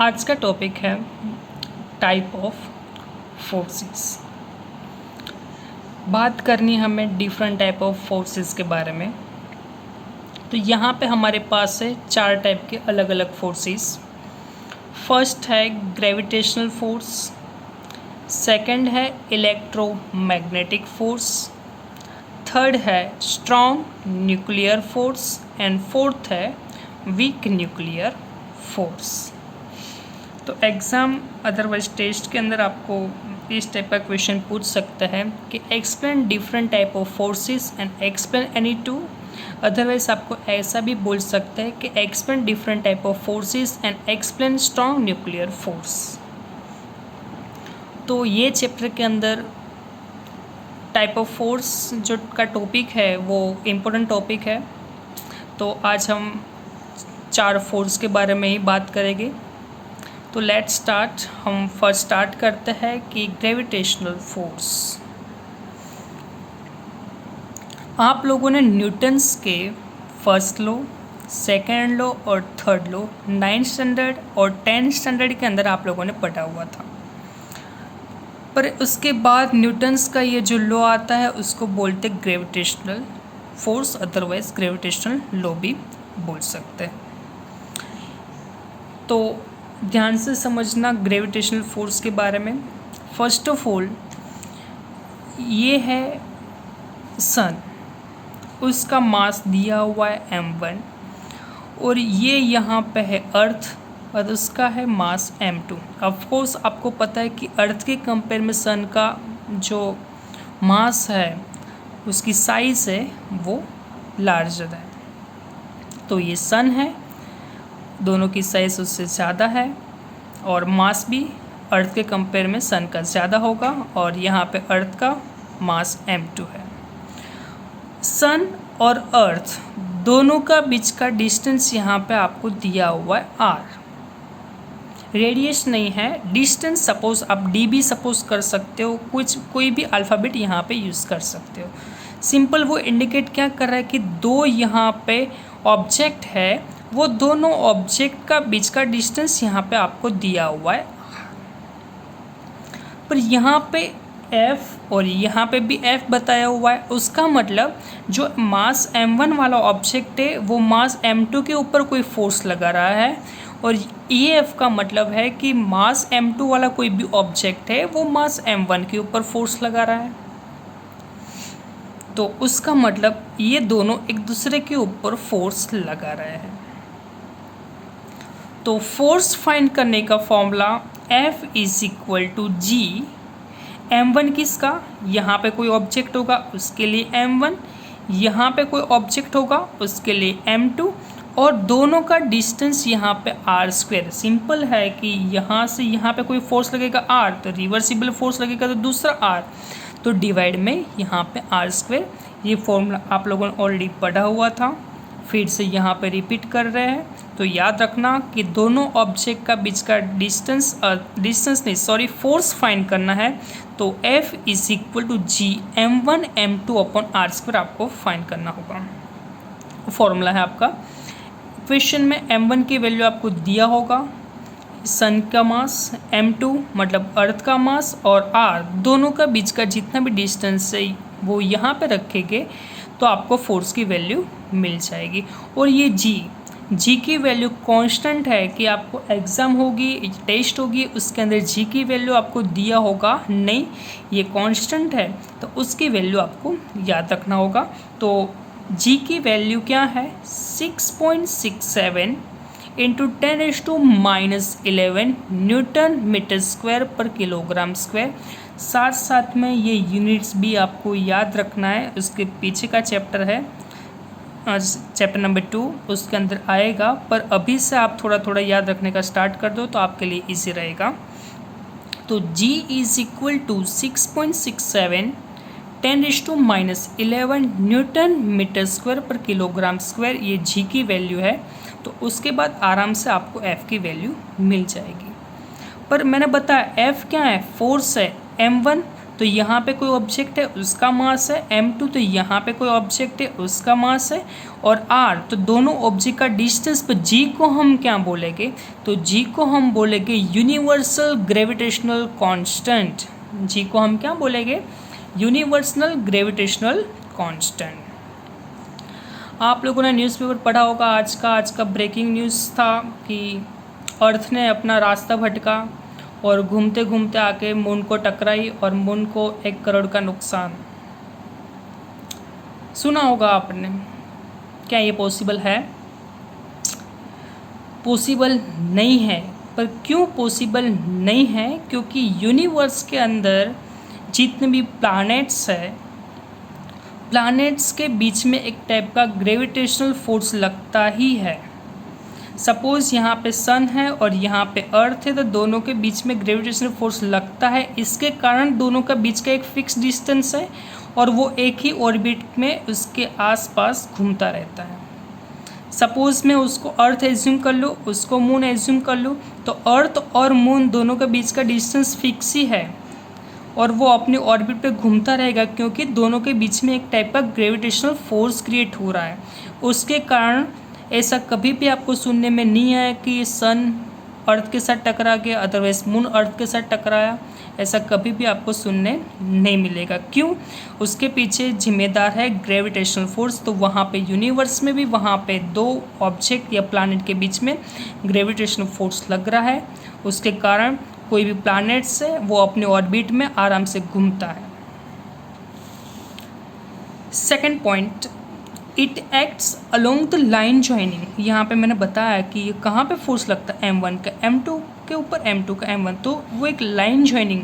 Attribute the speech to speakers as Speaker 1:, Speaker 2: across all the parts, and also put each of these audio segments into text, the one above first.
Speaker 1: आज का टॉपिक है टाइप ऑफ फोर्सेस। बात करनी हमें डिफरेंट टाइप ऑफ फोर्सेस के बारे में। तो यहाँ पे हमारे पास है 4 टाइप के अलग अलग फोर्सेस। फर्स्ट है ग्रेविटेशनल फोर्स, सेकंड है इलेक्ट्रोमैग्नेटिक फोर्स, थर्ड है strong nuclear force and fourth है वीक न्यूक्लियर फोर्स। तो एग्ज़ाम अदरवाइज टेस्ट के अंदर आपको इस टाइप का क्वेश्चन पूछ सकता है कि explain different type of forces and explain any two. Otherwise आपको ऐसा भी बोल सकता है कि explain different type of forces and explain strong nuclear force. तो ये चैप्टर के अंदर टाइप ऑफ फोर्स जो का टॉपिक है वो इम्पोर्टेंट टॉपिक है। तो आज हम 4 फोर्स के बारे में ही बात करेंगे। तो लेट्स स्टार्ट। हम फर्स्ट स्टार्ट करते हैं कि ग्रेविटेशनल फोर्स। आप लोगों ने न्यूटन्स के फर्स्ट लॉ, सेकेंड लॉ और थर्ड लॉ 9th स्टैंडर्ड और 10th स्टैंडर्ड के अंदर आप लोगों ने पढ़ा हुआ था। पर उसके बाद न्यूटन्स का ये जो लॉ आता है उसको बोलते gravitational force, otherwise gravitational law भी बोल सकते हैं। तो ध्यान से समझना ग्रेविटेशनल फोर्स के बारे में। फर्स्ट ऑफ ऑल ये है सन, उसका मास दिया हुआ है m1 और ये यहाँ पे है अर्थ और उसका है मास m2। ऑफ कोर्स आपको पता है कि अर्थ के कंपेयर में सन का जो मास है उसकी साइज़ है वो लार्जर है। तो ये सन है, दोनों की साइज़ उससे ज़्यादा है और मास भी अर्थ के कंपेयर में सन का ज़्यादा होगा और यहाँ पे अर्थ का मास m2 है। सन और अर्थ दोनों का बीच का डिस्टेंस यहाँ पे आपको दिया हुआ है r। रेडियस नहीं है, डिस्टेंस सपोज आप d भी सपोज कर सकते हो, कोई भी अल्फ़ाबेट यहाँ पे यूज़ कर सकते हो। सिंपल वो इंडिकेट क्या कर रहा है कि दो यहाँ पे ऑब्जेक्ट है, वो दोनों ऑब्जेक्ट का बीच का डिस्टेंस यहाँ पे आपको दिया हुआ है। पर यहाँ पे F और यहाँ पे भी F बताया हुआ है। उसका मतलब जो मास m1 वाला ऑब्जेक्ट है वो मास m2 के ऊपर कोई फोर्स लगा रहा है और ये F का मतलब है कि मास m2 वाला कोई भी ऑब्जेक्ट है वो मास m1 के ऊपर फोर्स लगा रहा है। तो उसका मतलब ये दोनों एक दूसरे के ऊपर फोर्स लगा रहे हैं। तो फोर्स फाइंड करने का फॉर्मूला F = G। m1 किसका, यहाँ पे कोई ऑब्जेक्ट होगा उसके लिए m1, यहाँ पे कोई ऑब्जेक्ट होगा उसके लिए m2 और दोनों का डिस्टेंस यहाँ पे r²। सिंपल है कि यहाँ से यहाँ पे कोई फोर्स लगेगा r तो रिवर्सिबल फोर्स लगेगा तो दूसरा r, तो डिवाइड में यहाँ पे r²। ये फॉर्मूला आप लोगों ने ऑलरेडी पढ़ा हुआ था, फिर से यहाँ पे रिपीट कर रहे हैं। तो याद रखना कि दोनों ऑब्जेक्ट का बीच का फोर्स फाइंड करना है। तो F = G m1 m2/r² आपको फाइंड करना होगा। फॉर्मूला है आपका। क्वेश्चन में m1 की वैल्यू आपको दिया होगा, सन का मास, m2 मतलब अर्थ का मास और r दोनों का बीच का जितना भी डिस्टेंस है वो यहाँ पे रखेंगे तो आपको फोर्स की वैल्यू मिल जाएगी। और ये जी की वैल्यू कांस्टेंट है कि आपको एग्ज़ाम होगी, टेस्ट होगी, उसके अंदर जी की वैल्यू आपको दिया होगा नहीं, ये कांस्टेंट है तो उसकी वैल्यू आपको याद रखना होगा। तो जी की वैल्यू क्या है 6.67 × 10⁻⁻11 न्यूटन मीटर स्क्वायर पर किलोग्राम स्क्वायर। साथ साथ में ये यूनिट्स भी आपको याद रखना है। उसके पीछे का चैप्टर है चैप्टर नंबर 2, उसके अंदर आएगा, पर अभी से आप थोड़ा थोड़ा याद रखने का स्टार्ट कर दो तो आपके लिए इजी रहेगा। तो G = 6.67 10⁻11 न्यूटन मीटर स्क्वायर पर किलोग्राम स्क्वायर, ये G की वैल्यू है। तो उसके बाद आराम से आपको F की वैल्यू मिल जाएगी। पर मैंने बताया F क्या है, फोर्स है m1, तो यहाँ पे कोई ऑब्जेक्ट है उसका मास है, m2 तो यहाँ पे कोई ऑब्जेक्ट है उसका मास है, और r तो दोनों ऑब्जेक्ट का डिस्टेंस पर g को हम क्या बोलेंगे, तो g को हम बोलेंगे यूनिवर्सल ग्रेविटेशनल कांस्टेंट। g को हम क्या बोलेंगे, यूनिवर्सल ग्रेविटेशनल कांस्टेंट। आप लोगों ने न्यूज़पेपर पढ़ा होगा, आज का ब्रेकिंग न्यूज़ था कि अर्थ ने अपना रास्ता भटका और घूमते घूमते आके मून को टकराई और मून को 1 करोड़ का नुकसान। सुना होगा आपने। क्या ये पॉसिबल है? पॉसिबल नहीं है। पर क्यों पॉसिबल नहीं है? क्योंकि यूनिवर्स के अंदर जितने भी प्लैनेट्स है, प्लैनेट्स के बीच में एक टाइप का ग्रेविटेशनल फोर्स लगता ही है। सपोज़ यहाँ पे सन है और यहाँ पे अर्थ है, तो दोनों के बीच में ग्रेविटेशनल फोर्स लगता है। इसके कारण दोनों का बीच का एक फिक्स डिस्टेंस है और वो एक ही ऑर्बिट में उसके आसपास घूमता रहता है। सपोज़ मैं उसको अर्थ एज्यूम कर लूँ, उसको मून एज्यूम कर लूँ, तो अर्थ और मून दोनों के बीच का डिस्टेंस फिक्स ही है और वो अपने ऑर्बिट पे घूमता रहेगा, क्योंकि दोनों के बीच में एक टाइप का ग्रेविटेशनल फोर्स क्रिएट हो रहा है। उसके कारण ऐसा कभी भी आपको सुनने में नहीं आया कि सन अर्थ के साथ टकरा गया, अदरवाइज मून अर्थ के साथ टकराया, ऐसा कभी भी आपको सुनने नहीं मिलेगा। क्यों? उसके पीछे जिम्मेदार है ग्रेविटेशनल फोर्स। तो वहाँ पे यूनिवर्स में भी वहाँ पे 2 ऑब्जेक्ट या प्लैनेट के बीच में ग्रेविटेशनल फोर्स लग रहा है, उसके कारण कोई भी प्लैनेट्स है वो अपने ऑर्बिट में आराम से घूमता है। Second point, it acts along the line joining. यहाँ पे मैंने बताया कि ये कहाँ पे फोर्स लगता है, m1 का m2 के ऊपर, m2 का m1, तो वो एक लाइन ज्वाइनिंग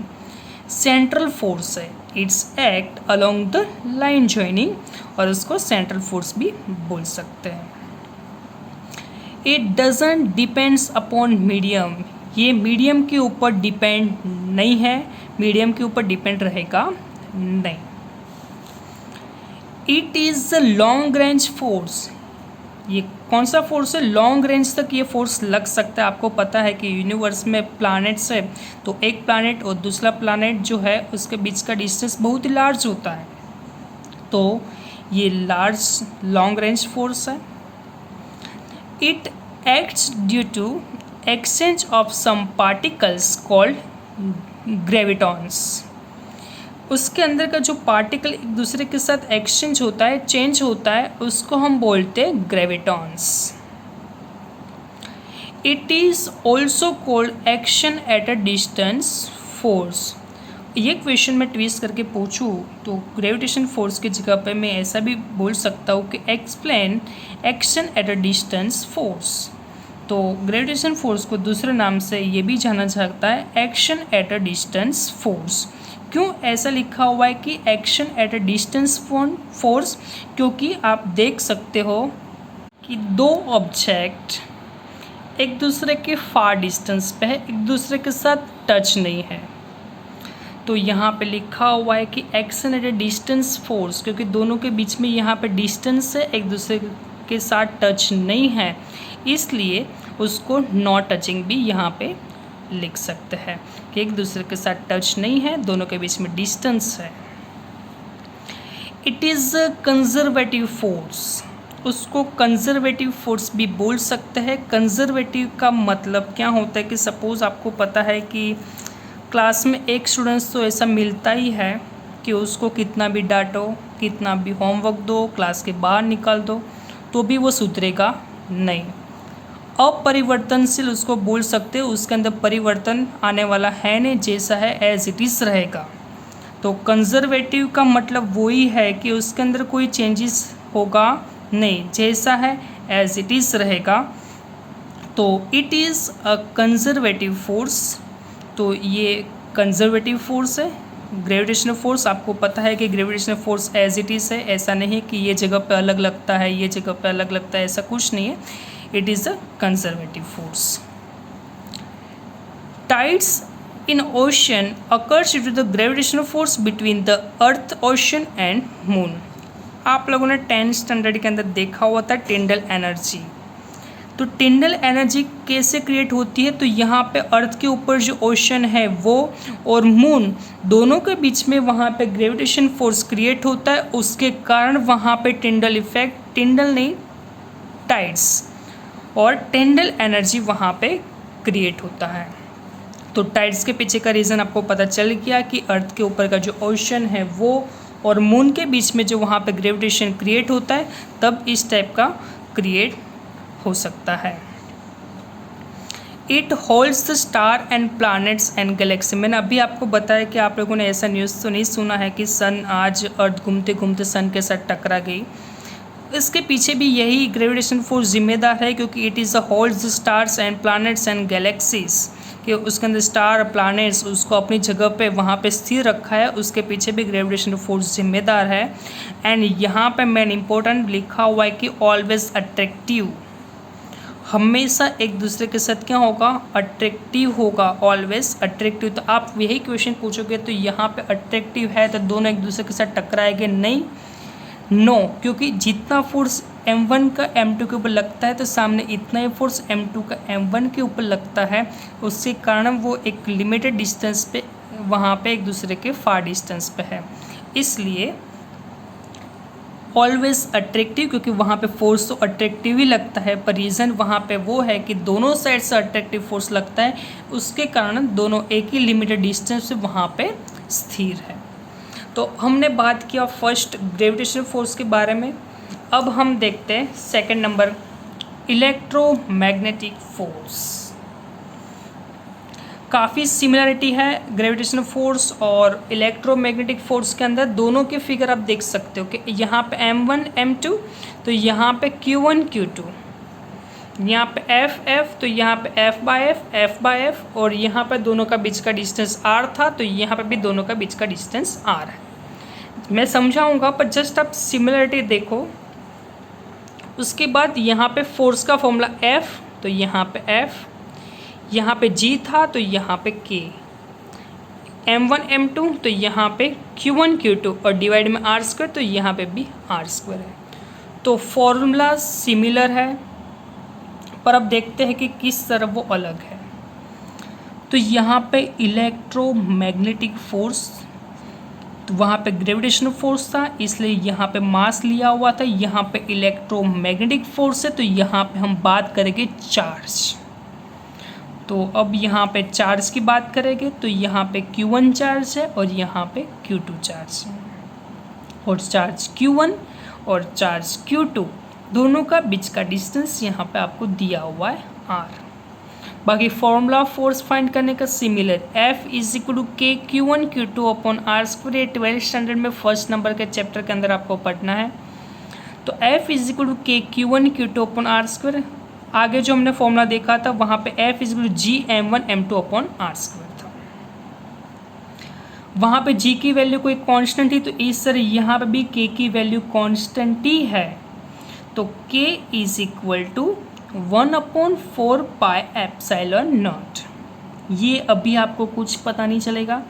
Speaker 1: सेंट्रल फोर्स है। It's act along the line joining, और उसको सेंट्रल फोर्स भी बोल सकते हैं। It doesn't depends upon medium. ये मीडियम के ऊपर डिपेंड नहीं है, मीडियम के ऊपर डिपेंड रहेगा नहीं। It is the long range force. ये कौन सा फोर्स है? लॉन्ग रेंज तक ये फोर्स लग सकता है। आपको पता है कि यूनिवर्स में प्लैनेट्स है, तो एक प्लैनेट और दूसरा प्लैनेट जो है उसके बीच का डिस्टेंस बहुत ही लार्ज होता है, तो ये लार्ज लॉन्ग रेंज फोर्स है। It acts due to exchange of some particles called gravitons. उसके अंदर का जो पार्टिकल एक दूसरे के साथ एक्सचेंज होता है, चेंज होता है, उसको हम बोलते हैं ग्रेविटॉन्स। It is also called action at a distance force. ये क्वेश्चन मैं ट्विस्ट करके पूछूँ तो ग्रेविटेशन फोर्स की जगह पे मैं ऐसा भी बोल सकता हूँ कि explain action at a distance force. तो ग्रेविटेशन फोर्स को दूसरे नाम से ये भी जाना जाता है action at a distance force. क्यों ऐसा लिखा हुआ है कि action at a distance force? क्योंकि आप देख सकते हो कि 2 ऑब्जेक्ट एक दूसरे के फार डिस्टेंस पे है, एक दूसरे के साथ टच नहीं है, तो यहाँ पे लिखा हुआ है कि action at a distance force, क्योंकि दोनों के बीच में यहाँ पे डिस्टेंस है, एक दूसरे के साथ टच नहीं है, इसलिए उसको नॉट टचिंग भी यहाँ पे लिख सकते हैं कि एक दूसरे के साथ टच नहीं है, दोनों के बीच में डिस्टेंस है। It is a conservative force. उसको कंजर्वेटिव फोर्स भी बोल सकते हैं। कंजर्वेटिव का मतलब क्या होता है कि सपोज़ आपको पता है कि क्लास में एक स्टूडेंट्स तो ऐसा मिलता ही है कि उसको कितना भी डांटो, कितना भी होमवर्क दो, क्लास के बाहर निकाल दो, तो भी वो सुधरेगा नहीं। अपरिवर्तनशील उसको बोल सकते हो, उसके अंदर परिवर्तन आने वाला है नहीं, जैसा है एज इट इज़ रहेगा। तो कंजर्वेटिव का मतलब वही है कि उसके अंदर कोई चेंजेस होगा नहीं, जैसा है एज इट इज़ रहेगा। तो it is a conservative force. तो ये कंजर्वेटिव फोर्स है। ग्रेविटेशनल फोर्स आपको पता है कि gravitational force as it is है, ऐसा नहीं कि ये जगह पे अलग लगता है, ये जगह पे अलग लगता है, ऐसा कुछ नहीं है। It is a conservative force. Tides in ocean occurs due to the gravitational force between the earth, ocean and moon. आप लोगों ने 10th स्टैंडर्ड के अंदर देखा हुआ था टिंडल एनर्जी। तो टिंडल एनर्जी कैसे क्रिएट होती है, तो यहाँ पे अर्थ के ऊपर जो ओशन है वो और मून दोनों के बीच में वहाँ पे ग्रेविटेशन फोर्स क्रिएट होता है, उसके कारण वहाँ पे टिंडल इफेक्ट, टिंडल नहीं टाइड्स और टिंडल एनर्जी वहाँ पे क्रिएट होता है। तो टाइड्स के पीछे का रीज़न आपको पता चल गया कि अर्थ के ऊपर का जो ओशन है वो और मून के बीच में जो वहाँ पे ग्रेविटेशन क्रिएट होता है, तब इस टाइप का क्रिएट हो सकता है। It holds the star and planets and Galaxy. मैंने अभी आपको बताया कि आप लोगों ने ऐसा न्यूज़ तो नहीं सुना है कि सन आज अर्थ घूमते घूमते सन के साथ टकरा गई। इसके पीछे भी यही ग्रेविटेशन फोर्स जिम्मेदार है, क्योंकि it is a holds the stars and planets and galaxies, कि उसके अंदर स्टार प्लैनेट्स उसको अपनी जगह पे वहाँ पे स्थिर रखा है, उसके पीछे भी ग्रेविटेशन फोर्स जिम्मेदार है। एंड यहाँ पे मेन इंपॉर्टेंट लिखा हुआ है कि ऑलवेज अट्रैक्टिव, हमेशा एक दूसरे के साथ क्या होगा, अट्रैक्टिव होगा, ऑलवेज अट्रैक्टिव। तो आप यही क्वेश्चन पूछोगे तो यहाँ पे अट्रैक्टिव है तो दोनों एक दूसरे के साथ टकराएंगे, नहीं, नो, क्योंकि जितना फोर्स m1 का m2 के ऊपर लगता है तो सामने इतना ही फोर्स m2 का m1 के ऊपर लगता है, उसके कारण वो एक लिमिटेड डिस्टेंस पे वहाँ पे एक दूसरे के फार डिस्टेंस पे है, इसलिए ऑलवेज अट्रैक्टिव, क्योंकि वहाँ पे फोर्स तो अट्रैक्टिव ही लगता है, पर रीज़न वहाँ पे वो है कि दोनों साइड से अट्रैक्टिव फोर्स लगता है, उसके कारण दोनों एक ही लिमिटेड डिस्टेंस से वहाँ पे स्थिर है। तो हमने बात किया फर्स्ट ग्रेविटेशनल फोर्स के बारे में। अब हम देखते हैं सेकंड नंबर, इलेक्ट्रोमैग्नेटिक फोर्स। काफ़ी सिमिलरिटी है ग्रेविटेशनल फोर्स और इलेक्ट्रोमैग्नेटिक फोर्स के अंदर, दोनों के फिगर आप देख सकते हो कि यहाँ पे m1 m2, तो यहाँ पे q1 q2, यहाँ पे f तो यहाँ पे f बाय f और यहाँ पे दोनों का बीच का डिस्टेंस r था, तो यहाँ पे भी दोनों का बीच का डिस्टेंस r है। मैं समझाऊंगा पर जस्ट आप सिमिलरिटी देखो। उसके बाद यहाँ पे फोर्स का फॉर्मूला F, तो यहाँ पे F, यहाँ पे G था तो यहाँ पे K, m1 m2 तो यहाँ पे q1 q2 और डिवाइड में r² तो यहाँ पे भी r² है। तो फॉर्मूला सिमिलर है, पर अब देखते हैं कि किस तरह वो अलग है। तो यहाँ पे इलेक्ट्रोमैग्नेटिक फोर्स, तो वहाँ पे ग्रेविटेशनल फोर्स था इसलिए यहाँ पे मास लिया हुआ था, यहाँ पे इलेक्ट्रोमैग्नेटिक फोर्स है तो यहाँ पे हम बात करेंगे चार्ज। तो अब यहाँ पे चार्ज की बात करेंगे तो यहाँ पे Q1 चार्ज है और यहाँ पे Q2 चार्ज है, और चार्ज Q1 और चार्ज Q2 दोनों का बीच का डिस्टेंस यहाँ पे आपको दिया हुआ है R। बाकी फॉर्मूला फोर्स फाइंड करने का similar, F is equal to K Q1 Q2 upon r², 12th standard में फर्स्ट नंबर के चैप्टर के अंदर आपको पढ़ना है। तो F is equal to K Q1 Q2 upon r², आगे जो हमने फॉर्मूला देखा था वहाँ पे F is equal to G m1 m2 upon r² था। वहाँ पे G की वैल्यू कोई कांस्टेंट थी, तो इस तरह यहाँ पे भी K की वैल्यू कांस्टेंट ही है, तो K is equal to 1/4 pi epsilon nought. ये अभी आपको कुछ पता नहीं चलेगा,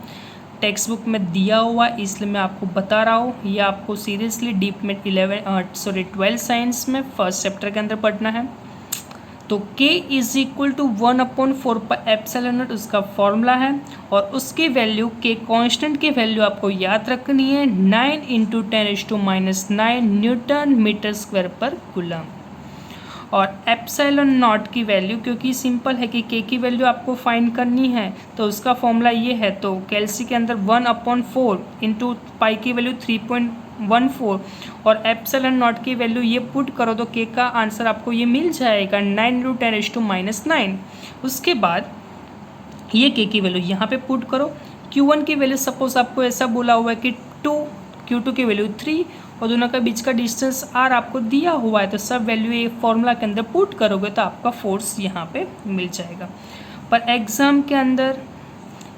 Speaker 1: टेक्स्ट बुक में दिया हुआ इसलिए मैं आपको बता रहा हूँ। ये आपको सीरियसली डीप में 12th साइंस में फर्स्ट चैप्टर के अंदर पढ़ना है। तो K is equal to 1/4 pi epsilon nought उसका फॉर्मूला है, और उसकी वैल्यू K कांस्टेंट की वैल्यू आपको याद रखनी है 9 × 10⁻⁹ न्यूटन मीटर स्क्वायर पर कूलम। और एप्सिलॉन नॉट की वैल्यू, क्योंकि सिंपल है कि K की वैल्यू आपको फाइंड करनी है तो उसका फॉर्मूला ये है, तो कैलसी के अंदर 1/4 इंटू पाई की वैल्यू 3.14 और एप्सिलॉन नॉट की वैल्यू ये पुट करो तो K का आंसर आपको ये मिल जाएगा 9 × 10⁻⁹। उसके बाद ये K की वैल्यू यहाँ पे पुट करो। Q1 की वैल्यू सपोज आपको ऐसा बोला हुआ है कि 2, Q2 की वैल्यू 3 और दोनों का बीच का डिस्टेंस R आपको दिया हुआ है, तो सब वैल्यू ये फॉर्मूला के अंदर पुट करोगे तो आपका फोर्स यहाँ पे मिल जाएगा। पर एग्ज़ाम के अंदर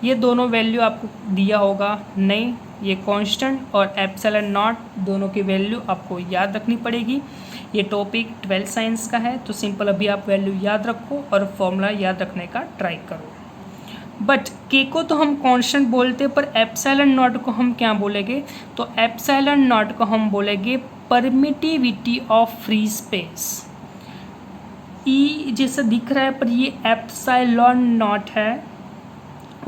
Speaker 1: ये दोनों वैल्यू आपको दिया होगा नहीं, ये कांस्टेंट और एप्सिलॉन नॉट दोनों की वैल्यू आपको याद रखनी पड़ेगी। ये टॉपिक 12th साइंस का है, तो सिंपल अभी आप वैल्यू याद रखो और फॉर्मूला याद रखने का ट्राई करो। बट K को तो हम कांस्टेंट बोलते हैं, पर एप्सिलॉन नॉट को हम क्या बोलेंगे, तो एप्सिलॉन नॉट को हम बोलेंगे परमिटिविटी ऑफ फ्री स्पेस। ई जैसा दिख रहा है पर ये एप्सिलॉन नॉट है,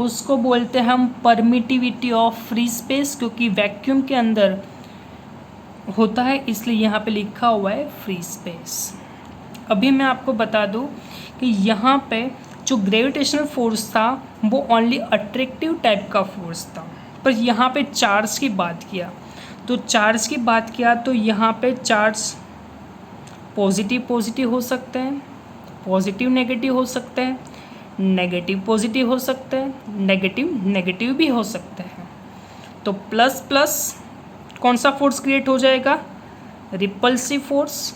Speaker 1: उसको बोलते हैं हम परमिटिविटी ऑफ फ्री स्पेस, क्योंकि वैक्यूम के अंदर होता है इसलिए यहाँ पे लिखा हुआ है फ्री स्पेस। अभी मैं आपको बता दूँ कि यहाँ पे जो ग्रेविटेशनल फोर्स था वो ओनली अट्रैक्टिव टाइप का फोर्स था, पर यहाँ पे चार्ज की बात किया तो यहाँ पे चार्ज पॉजिटिव पॉजिटिव हो सकते हैं, पॉजिटिव नेगेटिव हो सकते हैं, नेगेटिव पॉजिटिव हो सकते हैं, नेगेटिव नेगेटिव भी हो सकते हैं। तो प्लस प्लस कौन सा फोर्स क्रिएट हो जाएगा, repulsive force,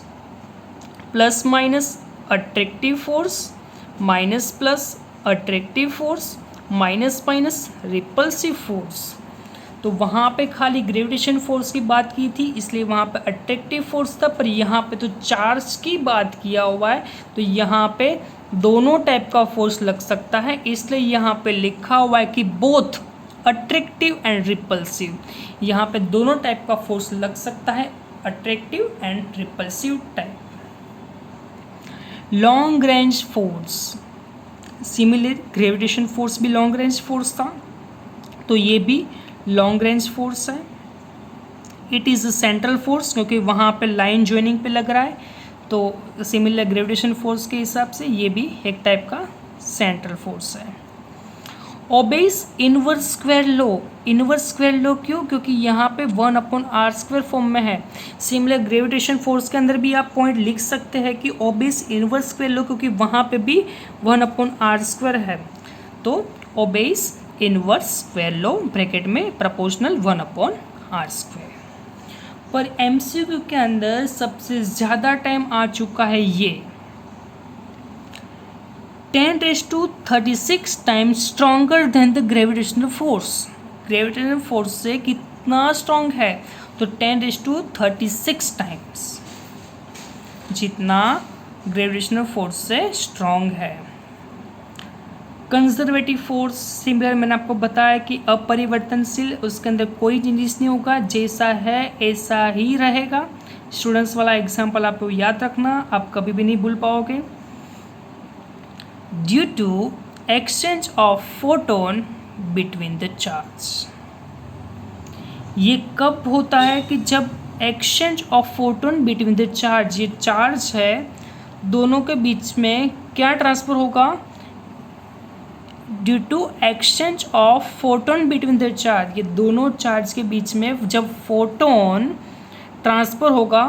Speaker 1: plus minus attractive force, minus plus attractive force, minus minus repulsive force. तो वहाँ पे खाली ग्रेविटेशन फोर्स की बात की थी इसलिए वहाँ पे अट्रैक्टिव फोर्स था, पर यहाँ पे तो चार्ज की बात किया हुआ है तो यहाँ पे दोनों टाइप का फोर्स लग सकता है, इसलिए यहाँ पे लिखा हुआ है कि बोथ अट्रैक्टिव एंड रिपल्सिव। यहाँ पे दोनों टाइप का फोर्स लग सकता है, attractive and repulsive type. Long range force, similar gravitation force भी लॉन्ग रेंज फोर्स था, तो ये भी लॉन्ग रेंज फोर्स है। It is a central force, क्योंकि वहाँ पे लाइन ज्वाइनिंग पे लग रहा है, तो सिमिलर ग्रेविटेशन फोर्स के हिसाब से ये भी एक टाइप का सेंट्रल फोर्स है। ओबेस इनवर्स स्क्वायर लो क्यों, क्योंकि यहाँ पे 1/r² फॉर्म में है। सिमिलर ग्रेविटेशन फोर्स के अंदर भी आप पॉइंट लिख सकते हैं कि ओबेस इनवर्स स्क्वायर लो, क्योंकि वहाँ पे भी 1/r² है, तो ओबेस इनवर्स स्क्वायर लो ब्रैकेट में प्रोपोर्शनल 1/r²। पर एमसीक्यू के अंदर सबसे ज़्यादा टाइम आ चुका है ये 10⁻36 times stronger than the gravitational force. Gravitational force से कितना स्ट्रॉन्ग है, तो 10⁻36 टाइम्स जितना ग्रेविटेशनल फोर्स से स्ट्रॉन्ग है। कंजर्वेटिव फोर्स सिमिलर, मैंने आपको बताया कि अपरिवर्तनशील, उसके अंदर कोई चेंजेस नहीं होगा, जैसा है ऐसा ही रहेगा। स्टूडेंट्स वाला एग्जाम्पल आपको याद रखना, आप कभी भी नहीं भूल पाओगे। Due to exchange of photon between the charge, ये कब होता है कि जब exchange of photon between the charge, ये चार्ज है दोनों के बीच में क्या ट्रांसफर होगा, due to exchange of photon between the charge, ये दोनों चार्ज के बीच में जब फोटोन ट्रांसफर होगा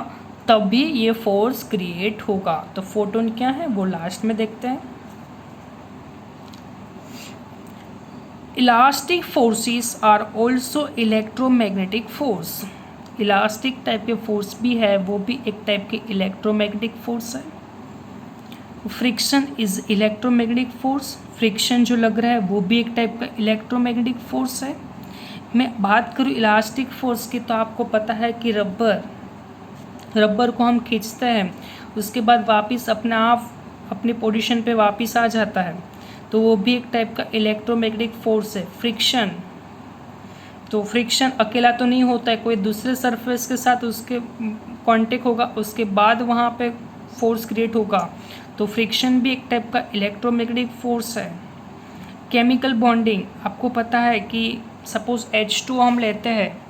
Speaker 1: तभी ये फोर्स क्रिएट होगा। तो फोटोन क्या है वो लास्ट में देखते हैं। Elastic forces are also electromagnetic force, elastic type के फोर्स भी है, वो भी एक टाइप के इलेक्ट्रोमैग्नेटिक फोर्स है। Friction is electromagnetic force, friction जो लग रहा है वो भी एक टाइप का इलेक्ट्रोमैग्नेटिक फोर्स है। मैं बात करूँ इलास्टिक फोर्स की तो आपको पता है कि रबर को हम खींचते हैं, उसके बाद वापस अपने आप अपनी पोजीशन पे वापस आ जाता है, तो वो भी एक टाइप का इलेक्ट्रोमैग्नेटिक फोर्स है। फ्रिक्शन, तो फ्रिक्शन अकेला तो नहीं होता है, कोई दूसरे सरफेस के साथ उसके कांटेक्ट होगा, उसके बाद वहाँ पे फोर्स क्रिएट होगा, तो फ्रिक्शन भी एक टाइप का इलेक्ट्रोमैग्नेटिक फोर्स है। केमिकल बॉन्डिंग, आपको पता है कि सपोज H2O हम लेते हैं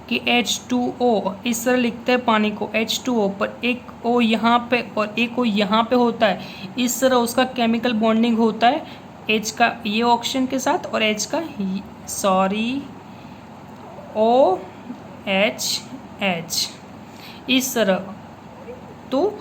Speaker 1: कि H2O इस तरह लिखते हैं पानी को H2O, पर एक O यहाँ पे और एक O यहाँ पे होता है, इस तरह उसका केमिकल बॉन्डिंग होता है H का ये ऑक्सीजन के साथ और H का OH इस तरह, तो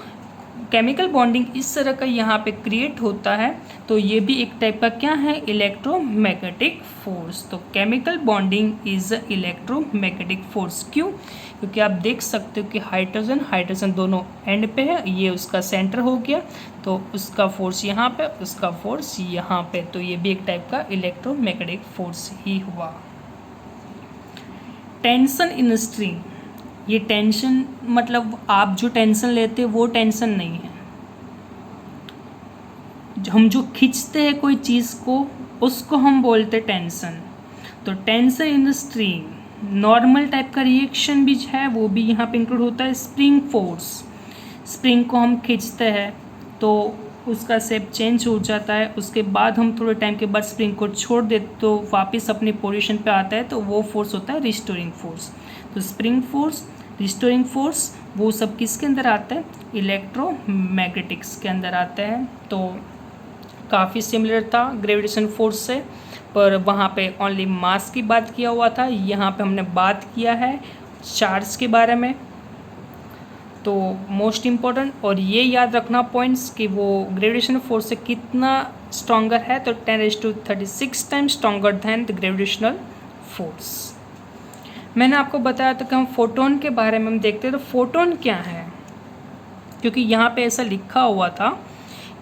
Speaker 1: केमिकल बॉन्डिंग इस तरह का यहाँ पे क्रिएट होता है, तो ये भी एक टाइप का क्या है, इलेक्ट्रोमैग्नेटिक फोर्स। तो chemical bonding is electromagnetic force. क्यों, क्योंकि आप देख सकते हो कि हाइड्रोजन दोनों एंड पे है, ये उसका सेंटर हो गया, तो उसका फोर्स यहाँ पे, उसका फोर्स यहाँ पे, तो ये भी एक टाइप का इलेक्ट्रोमैग्नेटिक फोर्स ही हुआ। टेंशन इन स्ट्रिंग, ये टेंशन मतलब आप जो टेंशन लेते हैं वो टेंशन नहीं है, हम जो खींचते हैं कोई चीज़ को उसको हम बोलते टेंशन। तो tension in string normal type का रिएक्शन भी है, वो भी यहाँ पे इंक्लूड होता है। स्प्रिंग फोर्स, स्प्रिंग को हम खींचते हैं तो उसका शेप चेंज हो जाता है। उसके बाद हम थोड़े टाइम के बाद स्प्रिंग को छोड़ देते तो वापस अपनी पोजीशन पे आता है, तो वो फोर्स होता है रिस्टोरिंग फोर्स। तो स्प्रिंग फोर्स, रिस्टोरिंग फोर्स, वो सब किसके अंदर आता है? इलेक्ट्रोमैग्नेटिक्स के अंदर आता है। तो काफ़ी सिमिलर था ग्रेविटेशन फोर्स से, पर वहाँ पे ओनली मास की बात किया हुआ था, यहाँ पे हमने बात किया है चार्ज के बारे में। तो मोस्ट इम्पॉर्टेंट, और ये याद रखना पॉइंट्स कि वो ग्रेविटेशन फोर्स से कितना स्ट्रॉन्गर है, तो 10⁻36 times stronger than the gravitational force. मैंने आपको बताया था कि हम फोटोन के बारे में हम देखते हैं। तो फोटोन क्या है, क्योंकि यहाँ पे ऐसा लिखा हुआ था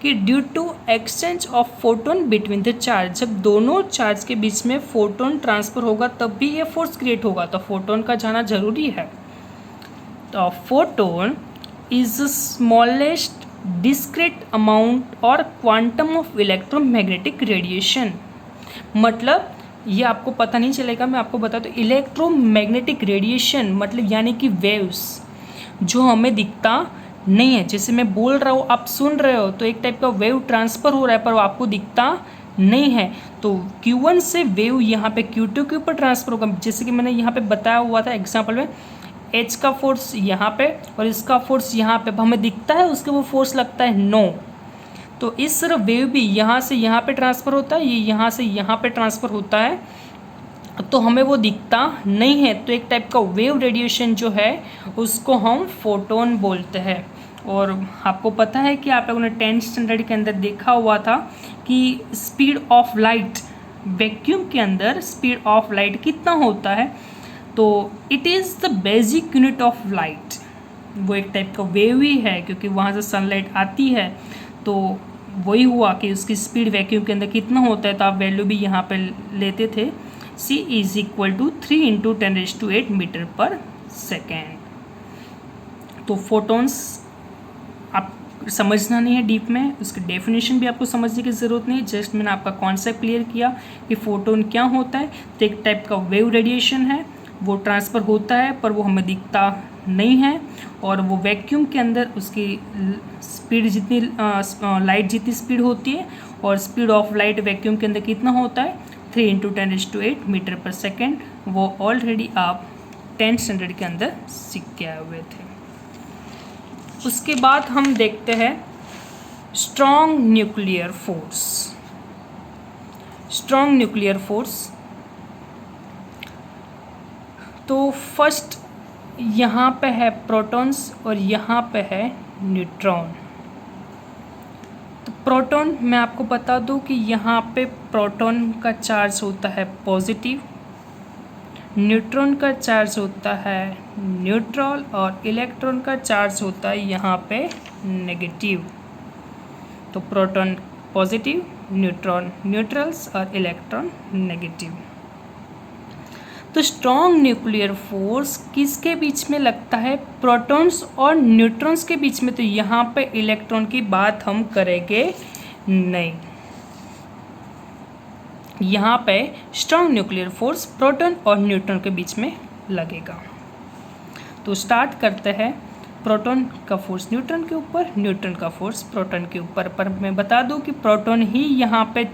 Speaker 1: कि due to exchange of photon between the charge, जब दोनों चार्ज के बीच में फोटोन ट्रांसफर होगा तब भी ये फोर्स क्रिएट होगा, तो फोटोन का जाना जरूरी है। तो photon is the smallest discrete amount और क्वांटम ऑफ इलेक्ट्रोमैग्नेटिक रेडिएशन। मतलब ये आपको पता नहीं चलेगा, मैं आपको बता दूं, इलेक्ट्रोमैग्नेटिक रेडिएशन मतलब यानी कि वेव्स जो हमें दिखता नहीं है। जैसे मैं बोल रहा हूँ, आप सुन रहे हो, तो एक टाइप का वेव ट्रांसफर हो रहा है, पर वो आपको दिखता नहीं है। तो Q1 से वेव यहाँ पे Q2 के ऊपर ट्रांसफर होगा। जैसे कि मैंने यहाँ पे बताया हुआ था एग्जाम्पल में, H का फोर्स यहाँ पे और इसका फोर्स यहाँ पे, हमें दिखता है उसके वो फोर्स लगता है, नो। तो इस तरह वेव भी यहाँ से यहाँ पे ट्रांसफर होता है, ये यहाँ से यहाँ पे ट्रांसफर होता है, तो हमें वो दिखता नहीं है। तो एक टाइप का वेव रेडिएशन जो है उसको हम फोटोन बोलते हैं। और आपको पता है कि आप लोगों ने 10th स्टैंडर्ड के अंदर देखा हुआ था कि स्पीड ऑफ लाइट, वैक्यूम के अंदर स्पीड ऑफ लाइट कितना होता है, तो it is the basic unit of light. वो एक टाइप का वेव ही है, क्योंकि वहाँ से सनलाइट आती है। तो वही हुआ कि उसकी स्पीड वैक्यूम के अंदर कितना होता है, तो आप वैल्यू भी यहाँ पे लेते थे, C is equal to 3 × 10⁸ metre पर सेकेंड। तो फोटोन्स आप समझना नहीं है डीप में, उसकी डेफिनेशन भी आपको समझने की ज़रूरत नहीं है, जस्ट मैंने आपका कॉन्सेप्ट क्लियर किया कि फोटोन क्या होता है। तो एक टाइप का वेव रेडिएशन है, वो ट्रांसफ़र होता है पर वो हमें दिखता नहीं है, और वो वैक्यूम के अंदर उसकी स्पीड जितनी लाइट जितनी स्पीड होती है, और स्पीड ऑफ लाइट वैक्यूम के अंदर कितना होता है, 3 × 10⁸ मीटर पर सेकेंड। वो ऑलरेडी आप 10th स्टैंडर्ड के अंदर सीख के आए हुए थे। उसके बाद हम देखते हैं strong nuclear force. Strong nuclear force, तो फर्स्ट यहाँ पे है प्रोटॉन्स और यहाँ पे है न्यूट्रॉन। तो प्रोटॉन मैं आपको बता दूँ कि यहाँ पे प्रोटॉन का चार्ज होता है पॉजिटिव, न्यूट्रॉन का चार्ज होता है न्यूट्रल, और इलेक्ट्रॉन का चार्ज होता है यहाँ पे नेगेटिव। तो प्रोटॉन पॉजिटिव, न्यूट्रॉन न्यूट्रल्स और इलेक्ट्रॉन नेगेटिव। तो स्ट्रॉन्ग न्यूक्लियर फोर्स किसके बीच में लगता है? प्रोटॉन्स और न्यूट्रॉन्स के बीच में। तो यहाँ पे इलेक्ट्रॉन की बात हम करेंगे नहीं। यहाँ पे स्ट्रॉन्ग न्यूक्लियर फोर्स प्रोटॉन और न्यूट्रॉन के बीच में लगेगा। तो स्टार्ट करते हैं, प्रोटॉन का फोर्स न्यूट्रॉन के ऊपर, न्यूट्रॉन का फोर्स प्रोटॉन के ऊपर। पर मैं बता दूं कि प्रोटॉन ही यहाँ पे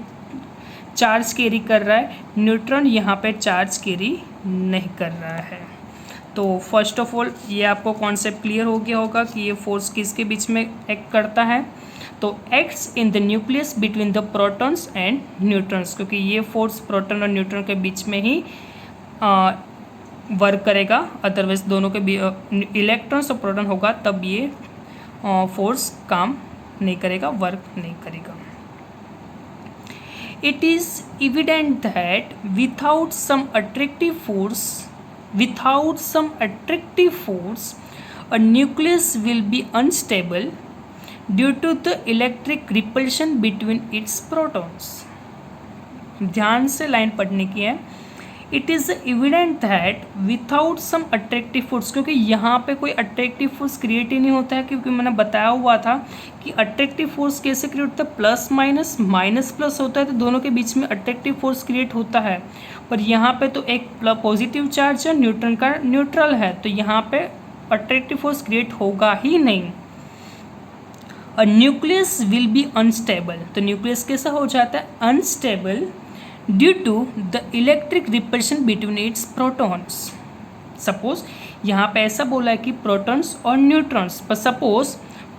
Speaker 1: चार्ज कैरी कर रहा है, न्यूट्रॉन यहाँ पे चार्ज कैरी नहीं कर रहा है। तो फर्स्ट ऑफ ऑल ये आपको कॉन्सेप्ट क्लियर हो गया होगा कि ये फोर्स किसके बीच में एक्ट करता है। तो acts in the nucleus between the protons and neutrons, क्योंकि ये फोर्स प्रोटॉन और न्यूट्रॉन के बीच में ही वर्क करेगा, अदरवाइज दोनों के इलेक्ट्रॉन्स और प्रोटॉन होगा तब ये फोर्स काम नहीं करेगा, वर्क नहीं करेगा। It is evident that without some attractive force, a nucleus will be unstable due to the electric repulsion between its protons. ध्यान से लाइन पढ़ने की है। It is evident that without some attractive force, क्योंकि यहाँ पे कोई अट्रैक्टिव फोर्स क्रिएट ही नहीं होता है, क्योंकि मैंने बताया हुआ था कि अट्रैक्टिव फोर्स कैसे क्रिएट होता है, प्लस माइनस, माइनस प्लस होता है, तो दोनों के बीच में अट्रैक्टिव फोर्स क्रिएट होता है। पर यहाँ पे तो एक पॉजिटिव चार्ज है, न्यूट्रॉन का न्यूट्रल है, तो यहाँ पे अट्रैक्टिव फोर्स क्रिएट होगा ही नहीं। A nucleus will be unstable, तो न्यूक्लियस कैसा हो जाता है, unstable, due to the electric repulsion between its protons. Suppose यहाँ पे ऐसा बोला है कि प्रोटॉन्स और न्यूट्रॉन्स, पर सपोज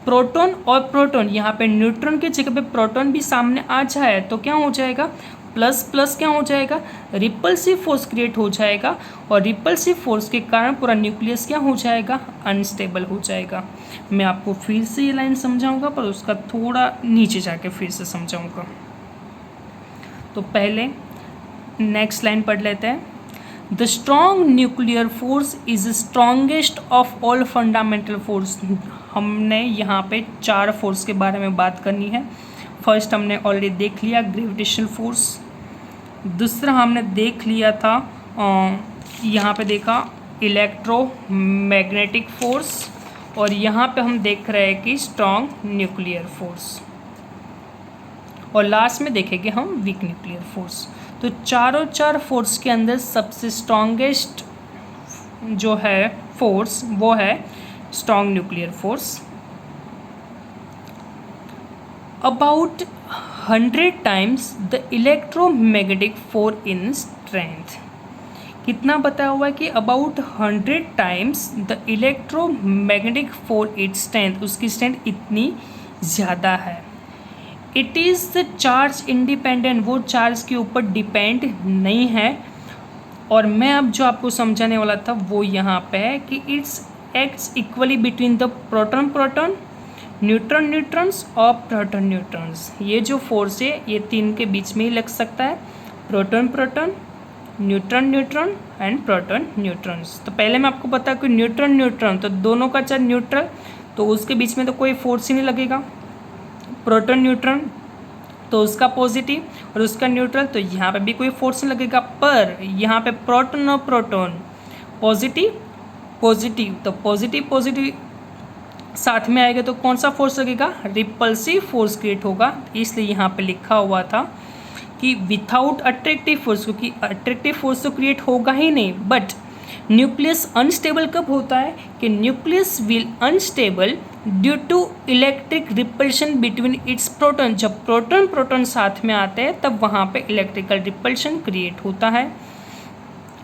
Speaker 1: प्रोटॉन और प्रोटॉन, यहाँ पे न्यूट्रॉन की जगह पे प्रोटॉन भी सामने आ जाए तो क्या हो जाएगा, प्लस प्लस क्या हो जाएगा, रिपल्सिव फोर्स क्रिएट हो जाएगा, और रिपल्सिव फोर्स के कारण पूरा न्यूक्लियस क्या हो जाएगा, अनस्टेबल हो जाएगा। मैं आपको फिर से ये लाइन समझाऊंगा, पर उसका थोड़ा नीचे जाके फिर से समझाऊंगा। तो पहले नेक्स्ट लाइन पढ़ लेते हैं। The strong nuclear force is strongest of all fundamental force. हमने यहाँ पे 4 फोर्स के बारे में बात करनी है। फर्स्ट हमने ऑलरेडी देख लिया ग्रेविटेशनल फोर्स, दूसरा हमने देख लिया था यहाँ पे देखा इलेक्ट्रोमैग्नेटिक फोर्स, और यहाँ पे हम देख रहे हैं कि स्ट्रॉन्ग न्यूक्लियर फोर्स, और लास्ट में देखेंगे हम वीक न्यूक्लियर फोर्स। तो चार फोर्स के अंदर सबसे स्ट्रॉन्गेस्ट जो है फोर्स वो है strong nuclear force. About 100 times the electromagnetic force in strength. कितना बताया हुआ है कि about 100 times the electromagnetic force its strength, उसकी स्ट्रेंथ इतनी ज़्यादा है। It is the charge independent, वो चार्ज के ऊपर डिपेंड नहीं है। और मैं अब जो आपको समझाने वाला था वो यहाँ पे है कि it's acts equally between the proton proton, neutron neutrons और प्रोटॉन न्यूट्रॉन्स। ये जो फोर्स है ये 3 के बीच में ही लग सकता है, proton proton, neutron neutron and proton neutrons. तो पहले मैं आपको बता कि न्यूट्रॉन न्यूट्रॉन तो दोनों का चार्ज न्यूट्रल, तो उसके बीच में तो कोई फोर्स ही नहीं लगेगा। प्रोटॉन न्यूट्रॉन तो उसका पॉजिटिव और उसका न्यूट्रल, तो यहाँ पे भी कोई फोर्स नहीं लगेगा। पर यहाँ पे प्रोटॉन और प्रोटॉन पॉजिटिव पॉजिटिव, तो पॉजिटिव पॉजिटिव साथ में आएगा तो कौन सा फोर्स लगेगा, रिपल्सिव फोर्स क्रिएट होगा। इसलिए यहाँ पे लिखा हुआ था कि विथाउट अट्रैक्टिव फोर्स, क्योंकि अट्रैक्टिव फोर्स तो क्रिएट होगा ही नहीं। बट न्यूक्लियस अनस्टेबल कब होता है कि nucleus will unstable due to electric repulsion between its proton. जब प्रोटॉन प्रोटॉन साथ में आते हैं तब वहाँ पे इलेक्ट्रिकल रिपल्शन क्रिएट होता है।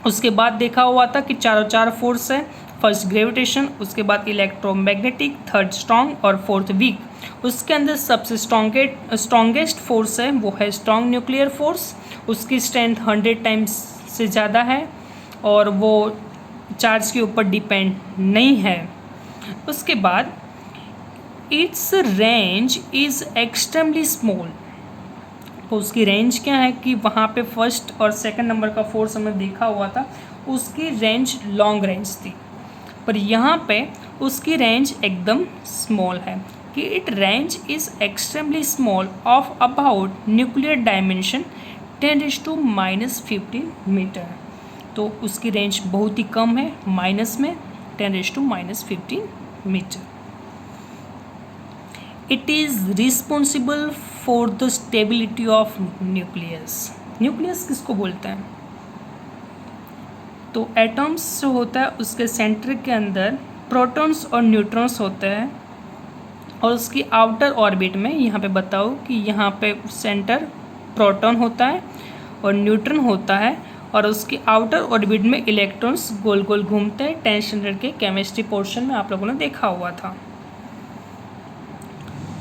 Speaker 1: उसके बाद देखा हुआ था कि चार फोर्स है, फर्स्ट ग्रेविटेशन, उसके बाद इलेक्ट्रोमैग्नेटिक, थर्ड स्ट्रॉन्ग और फोर्थ वीक। उसके अंदर सबसे स्ट्रॉन्गेस्ट फोर्स है वो है स्ट्रॉन्ग न्यूक्लियर फोर्स। उसकी स्ट्रेंथ 100 टाइम्स से ज़्यादा है और वो चार्ज के ऊपर डिपेंड नहीं है। उसके बाद it's range is extremely small, तो उसकी रेंज क्या है कि वहाँ पे फर्स्ट और सेकंड नंबर का फोर्स हमने देखा हुआ था, उसकी रेंज लॉन्ग रेंज थी, पर यहाँ पे उसकी रेंज एकदम स्मॉल है कि it range is extremely small of about nuclear dimension 10⁻⁻15 metre. तो उसकी रेंज बहुत ही कम है, माइनस में 10⁻⁻15 metre. It is responsible for the stability of nucleus. Nucleus किसको बोलते हैं, तो एटम्स जो होता है उसके सेंटर के अंदर प्रोटॉन्स और न्यूट्रॉन्स होते हैं, और उसकी आउटर ऑर्बिट में यहाँ पे बताओ कि यहाँ पे सेंटर प्रोटॉन होता है और न्यूट्रॉन होता है, और उसकी आउटर ऑर्बिट में इलेक्ट्रॉन्स गोल गोल घूमते हैं। 10th स्टैंडर्ड के केमिस्ट्री पोर्शन में आप लोगों ने देखा हुआ था।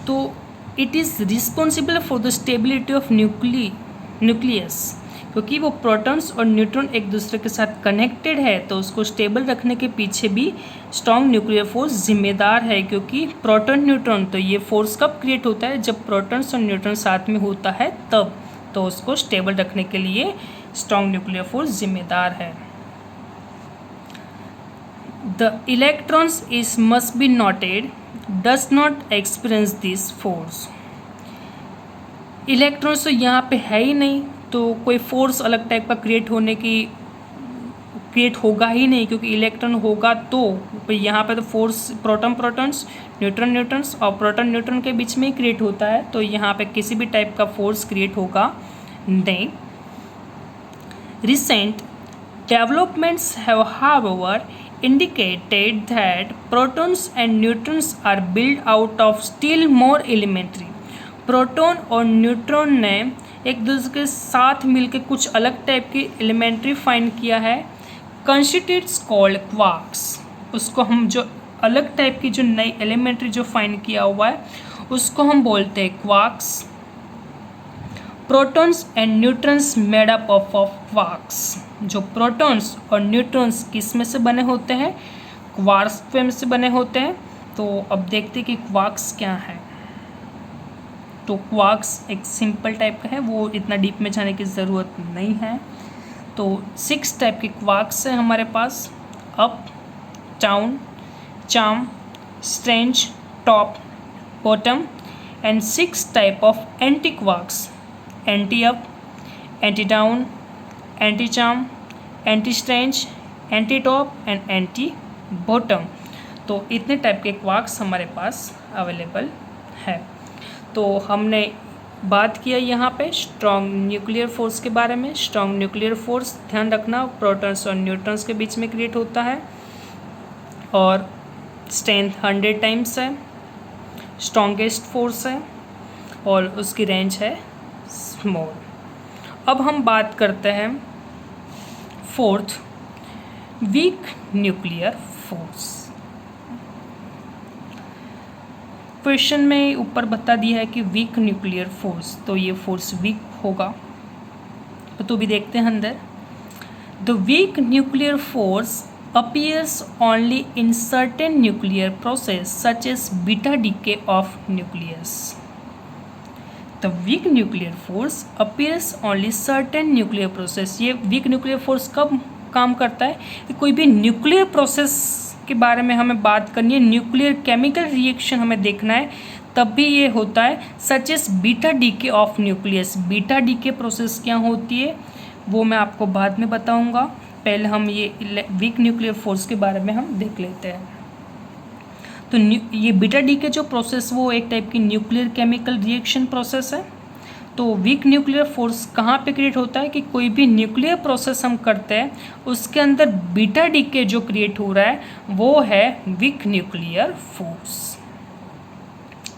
Speaker 1: तो it is responsible for the stability of nucleus, क्योंकि वो प्रोटॉन्स और न्यूट्रॉन एक दूसरे के साथ कनेक्टेड है, तो उसको स्टेबल रखने के पीछे भी स्ट्रॉन्ग न्यूक्लियर फोर्स जिम्मेदार है। क्योंकि प्रोटॉन न्यूट्रॉन, तो ये फोर्स कब क्रिएट होता है, जब प्रोटॉन्स और न्यूट्रॉन साथ में होता है तब, तो उसको स्टेबल रखने के लिए स्ट्रॉन्ग न्यूक्लियर फोर्स जिम्मेदार है। The electrons is must be noted does not experience this force. Electrons तो यहाँ पे है ही नहीं, तो कोई फोर्स अलग टाइप का क्रिएट होगा ही नहीं, क्योंकि इलेक्ट्रॉन होगा तो यहाँ पे तो force proton protons, neutron neutrons और प्रोटॉन न्यूट्रॉन के बीच में ही क्रिएट होता है, तो यहाँ पे किसी भी टाइप का फोर्स क्रिएट होगा नहीं। Recent developments have, however, indicated that protons and neutrons are built out of still more elementary. Proton और न्यूट्रॉन ने एक दूसरे के साथ मिलकर कुछ अलग टाइप की एलिमेंट्री फाइंड किया है, कंस्टिट्यूट्स कॉल्ड क्वार्क्स. उसको हम जो अलग टाइप की जो नई एलिमेंट्री जो फाइंड किया हुआ है उसको हम बोलते हैं quarks. Protons and neutrons made up of quarks. जो प्रोटॉन्स और न्यूट्रॉन्स किस में से बने होते हैं? क्वार्क्स में से बने होते हैं. तो अब देखते हैं कि क्वार्क्स क्या है. तो क्वार्क्स एक सिंपल टाइप का है, वो इतना डीप में जाने की ज़रूरत नहीं है. तो 6 टाइप के क्वार्क्स हैं हमारे पास: up, down, charm, strange, top, bottom. And 6 type of anti quarks: anti up, anti down, anti charm, anti strange, anti top and anti bottom. तो इतने टाइप के क्वार्क्स हमारे पास अवेलेबल है. तो हमने बात किया यहाँ पे स्ट्रॉन्ग न्यूक्लियर फोर्स के बारे में. स्ट्रॉन्ग न्यूक्लियर फोर्स, ध्यान रखना, प्रोटॉन्स और न्यूट्रॉन्स के बीच में क्रिएट होता है और स्ट्रेंथ 100 टाइम्स है, स्ट्रॉन्गेस्ट फोर्स है और उसकी रेंज है स्मॉल. अब हम बात करते हैं fourth, week nuclear force. Question में ऊपर बता दिया है कि वीक न्यूक्लियर फोर्स, तो ये फोर्स वीक होगा. तो भी देखते हैं अंदर. The weak nuclear force appears only in certain nuclear process such as beta decay of nucleus. The weak nuclear force appears only certain nuclear process. ये weak nuclear force कब काम करता है कि कोई भी न्यूक्लियर प्रोसेस के बारे में हमें बात करनी है, न्यूक्लियर केमिकल रिएक्शन हमें देखना है, तब भी ये होता है. Such as beta decay of nucleus. Beta decay process क्या होती है वो मैं आपको बाद में बताऊंगा. पहले हम ये वीक न्यूक्लियर फोर्स के बारे में हम देख लेते हैं. तो ये बीटा डीके जो प्रोसेस वो एक टाइप की न्यूक्लियर केमिकल रिएक्शन प्रोसेस है. तो वीक न्यूक्लियर फोर्स कहाँ पे क्रिएट होता है कि कोई भी न्यूक्लियर प्रोसेस हम करते हैं उसके अंदर बीटा डीके जो क्रिएट हो रहा है वो है वीक न्यूक्लियर फोर्स.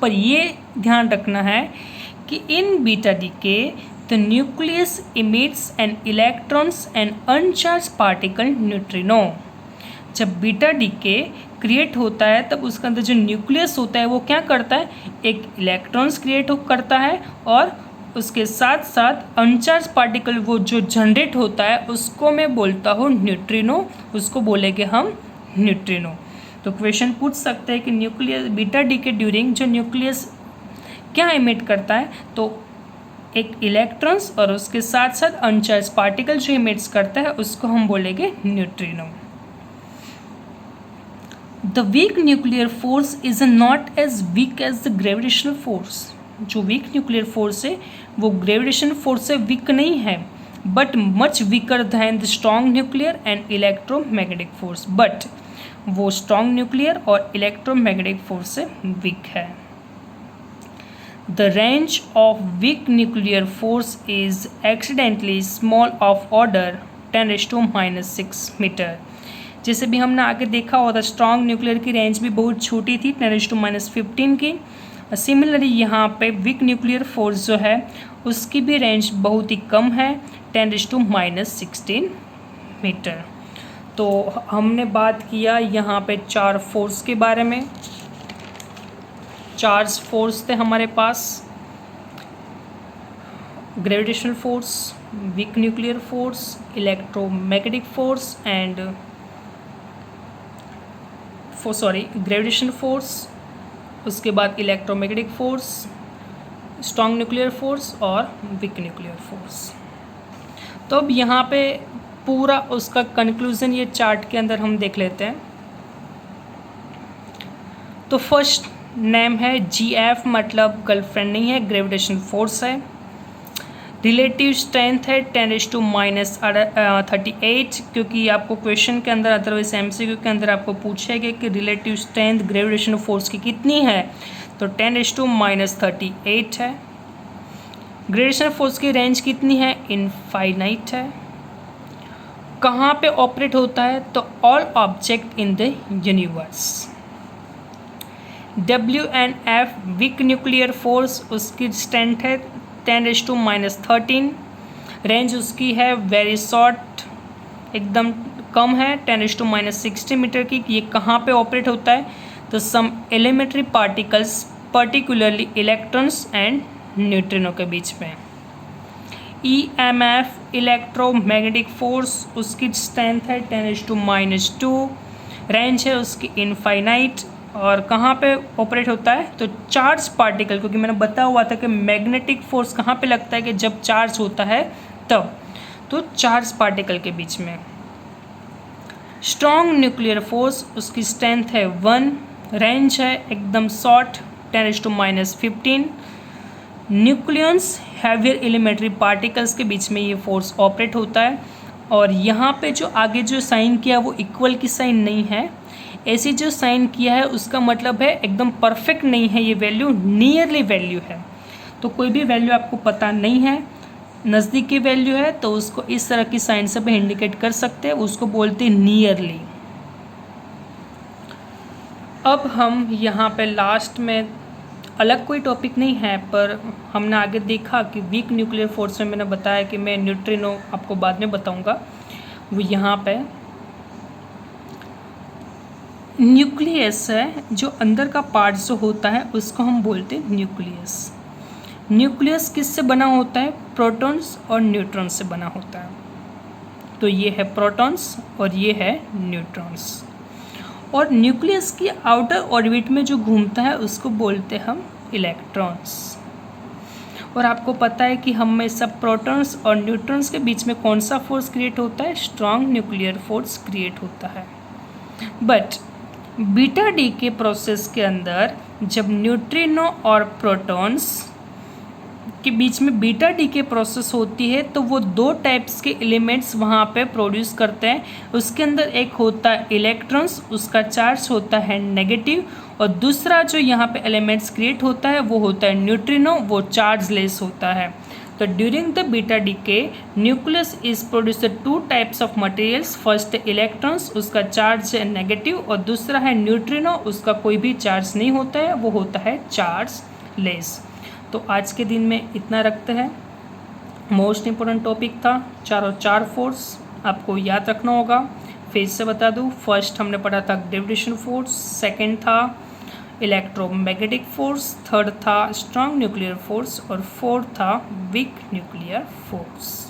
Speaker 1: पर ये ध्यान रखना है कि in beta decay the nucleus emits an electrons and uncharge particle neutrino. जब बीटा डीके क्रिएट होता है तब उसके अंदर जो न्यूक्लियस होता है वो क्या करता है, एक इलेक्ट्रॉन्स क्रिएट करता है और उसके साथ साथ अनचार्ज पार्टिकल वो जो जनरेट होता है उसको मैं बोलता हूँ न्यूट्रिनो, उसको बोलेंगे हम न्यूट्रिनो. तो क्वेश्चन पूछ सकते हैं कि न्यूक्लियस बीटा डीके ड्यूरिंग जो न्यूक्लियस क्या इमिट करता है, तो एक इलेक्ट्रॉन्स और उसके साथ साथ अनचार्ज पार्टिकल जो इमिट्स करता है उसको हम बोलेंगे neutrino. The weak nuclear force is not as weak as the gravitational force. जो वीक न्यूक्लियर फोर्स है वो ग्रेविटेशन फोर्स से वीक नहीं है, but much weaker than the strong nuclear and electromagnetic force. But वो स्ट्रॉन्ग न्यूक्लियर और electromagnetic force से weak है. The range of weak nuclear force is accidentally small of order 10⁻⁻⁶ metre. जैसे भी हमने आगे देखा होता स्ट्रॉन्ग न्यूक्लियर की रेंज भी बहुत छोटी थी 10⁻15 की. सिमिलरली यहाँ पे वीक न्यूक्लियर फोर्स जो है उसकी भी रेंज बहुत ही कम है 10⁻16 मीटर. तो हमने बात किया यहाँ पे 4 फोर्स के बारे में. 4 फोर्स थे हमारे पास: gravitational force, weak nuclear force, electromagnetic force and gravitational force, उसके बाद electromagnetic force, strong nuclear force और वीक न्यूक्लियर फोर्स. तो अब यहाँ पे पूरा उसका कंक्लूजन ये चार्ट के अंदर हम देख लेते हैं. तो फर्स्ट नेम है GF, मतलब गर्लफ्रेंड नहीं है, ग्रेविटेशन फोर्स है. रिलेटिव स्ट्रेंथ है 10⁻38, क्योंकि आपको क्वेश्चन के अंदर अदरवाइज MCQ के अंदर आपको पूछेगा कि रिलेटिव स्ट्रेंथ ग्रेविटेशन फोर्स की कितनी है, तो 10⁻38 है. ग्रेविटेशन फोर्स की रेंज कितनी है, इनफाइनाइट है. कहाँ पे ऑपरेट होता है? तो all object in the universe. WNF week nuclear force, उसकी स्ट्रेंथ है 10⁻⁻13। रेंज उसकी है वेरी शॉर्ट, एकदम कम है, 10⁻⁻60 मीटर की। ये कहाँ पे ऑपरेट होता है? तो some elementary particles, particularly electrons and neutrino के बीच में। EMF इलेक्ट्रोमैग्नेटिक फोर्स, उसकी स्ट्रेंथ है 10⁻⁻2। रेंज है उसकी इनफाइनाइट। और कहाँ पे ऑपरेट होता है? तो चार्ज पार्टिकल, क्योंकि मैंने बताया हुआ था कि मैग्नेटिक फोर्स कहाँ पे लगता है कि जब चार्ज होता है तब, तो चार्ज पार्टिकल के बीच में। स्ट्रॉन्ग न्यूक्लियर फोर्स, उसकी स्ट्रेंथ है 1। रेंज है एकदम short, 10⁻⁻15। Nucleons heavier elementary particles के बीच में ये फोर्स ऑपरेट होता है। और यहाँ पे जो आगे जो साइन किया वो इक्वल की साइन नहीं है, ऐसी जो साइन किया है उसका मतलब है एकदम परफेक्ट नहीं है ये वैल्यू, नियरली वैल्यू है। तो कोई भी वैल्यू आपको पता नहीं है, नज़दीकी वैल्यू है, तो उसको इस तरह की साइन से भी इंडिकेट कर सकते हैं, उसको बोलते हैं नियरली। अब हम यहाँ पे लास्ट में, अलग कोई टॉपिक नहीं है, पर हमने आगे देखा कि वीक न्यूक्लियर फोर्स में मैंने बताया कि मैं न्यूट्रिनो आपको बाद में बताऊंगा। वो यहाँ पे न्यूक्लियस है, जो अंदर का पार्ट जो होता है उसको हम बोलते हैं न्यूक्लियस। न्यूक्लियस किससे बना होता है? प्रोटॉन्स और न्यूट्रॉन्स से बना होता है। तो ये है प्रोटॉन्स और ये है न्यूट्रॉन्स। और न्यूक्लियस की आउटर ऑर्बिट में जो घूमता है उसको बोलते हैं हम इलेक्ट्रॉन्स। और आपको पता है कि हम में सब प्रोटॉन्स और न्यूट्रॉन्स के बीच में कौन सा फोर्स क्रिएट होता है? स्ट्रॉन्ग न्यूक्लियर फोर्स क्रिएट होता है। बट बीटा डी के प्रोसेस के अंदर जब न्यूट्रिनो और प्रोटॉन्स के बीच में बीटा डी के प्रोसेस होती है तो वो दो टाइप्स के एलिमेंट्स वहाँ पे प्रोड्यूस करते हैं। उसके अंदर एक होता है इलेक्ट्रॉन्स, उसका चार्ज होता है नेगेटिव, और दूसरा जो यहाँ पे एलिमेंट्स क्रिएट होता है वो होता है न्यूट्रिनो, वो चार्ज लेस होता है। तो during the beta decay nucleus is produce two types of materials. First electrons, उसका चार्ज है नेगेटिव, और दूसरा है न्यूट्रिनो, उसका कोई भी चार्ज नहीं होता है, वो होता है चार्ज लेस। तो आज के दिन में इतना रखते हैं। मोस्ट इम्पोर्टेंट टॉपिक था चार फोर्स, आपको याद रखना होगा। फिर से बता दूँ, फर्स्ट हमने पढ़ा था ग्रेविटेशन फोर्स, सेकेंड था इलेक्ट्रोमैग्नेटिक फोर्स, थर्ड था स्ट्रॉन्ग न्यूक्लियर फोर्स, और फोर्थ था वीक न्यूक्लियर फोर्स।